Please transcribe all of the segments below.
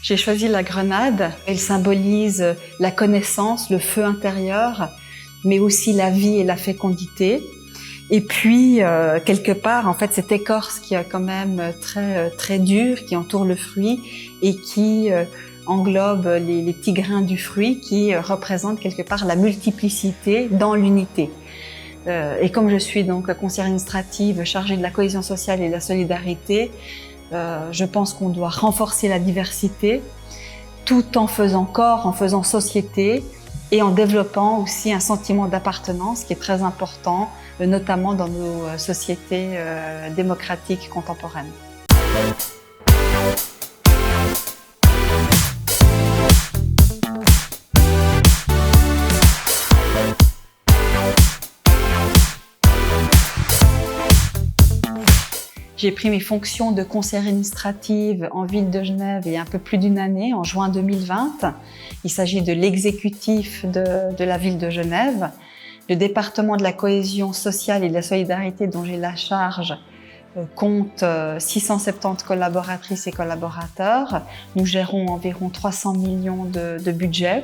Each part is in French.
J'ai choisi la grenade. Elle symbolise la connaissance, le feu intérieur, mais aussi la vie et la fécondité. Et puis, quelque part, en fait, cette écorce qui est quand même très dure, qui entoure le fruit et qui englobe les petits grains du fruit qui représentent quelque part la multiplicité dans l'unité. Et comme je suis donc conseillère administrative chargée de la cohésion sociale et de la solidarité, je pense qu'on doit renforcer la diversité tout en faisant corps, en faisant société et en développant aussi un sentiment d'appartenance qui est très important, notamment dans nos sociétés démocratiques contemporaines. J'ai pris mes fonctions de conseillère administrative en ville de Genève il y a un peu plus d'une année, en juin 2020. Il s'agit de l'exécutif de la ville de Genève. Le département de la cohésion sociale et de la solidarité dont j'ai la charge compte 670 collaboratrices et collaborateurs. Nous gérons environ 300 millions de budget.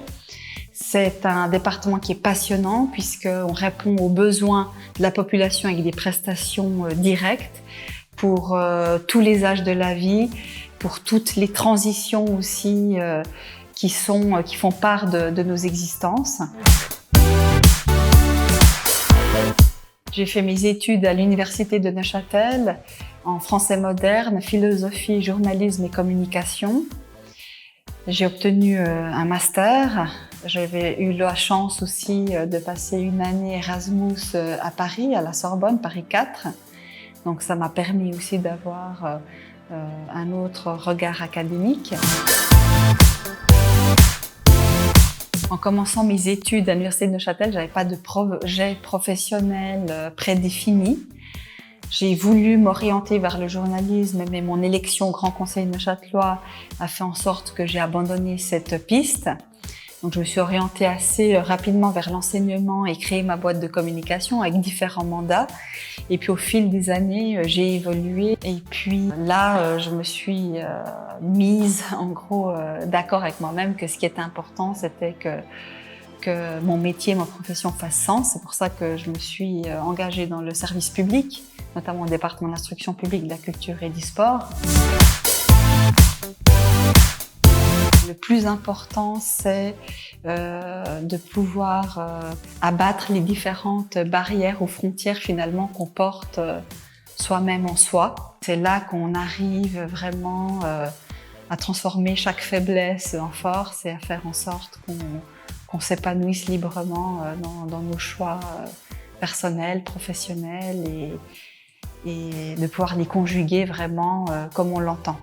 C'est un département qui est passionnant puisqu'on répond aux besoins de la population avec des prestations directes pour tous les âges de la vie, pour toutes les transitions aussi qui font part de nos existences. J'ai fait mes études à l'université de Neuchâtel en français moderne, philosophie, journalisme et communication. J'ai obtenu un master. J'avais eu la chance aussi de passer une année Erasmus à Paris, à la Sorbonne, Paris 4. Donc ça m'a permis aussi d'avoir un autre regard académique. En commençant mes études à l'université de Neuchâtel, j'avais pas de projet professionnel prédéfini. J'ai voulu m'orienter vers le journalisme, mais mon élection au Grand Conseil neuchâtelois a fait en sorte que j'ai abandonné cette piste. Donc je me suis orientée assez rapidement vers l'enseignement et créé ma boîte de communication avec différents mandats. Et puis au fil des années, j'ai évolué. Et puis là, je me suis mise en gros d'accord avec moi-même que ce qui était important, c'était que mon métier, ma profession fasse sens. C'est pour ça que je me suis engagée dans le service public, notamment au département de l'instruction publique, de la culture et du sport. Le plus important, c'est de pouvoir abattre les différentes barrières ou frontières finalement qu'on porte soi-même en soi. C'est là qu'on arrive vraiment à transformer chaque faiblesse en force et à faire en sorte qu'on s'épanouisse librement dans nos choix personnels, professionnels et de pouvoir les conjuguer vraiment comme on l'entend.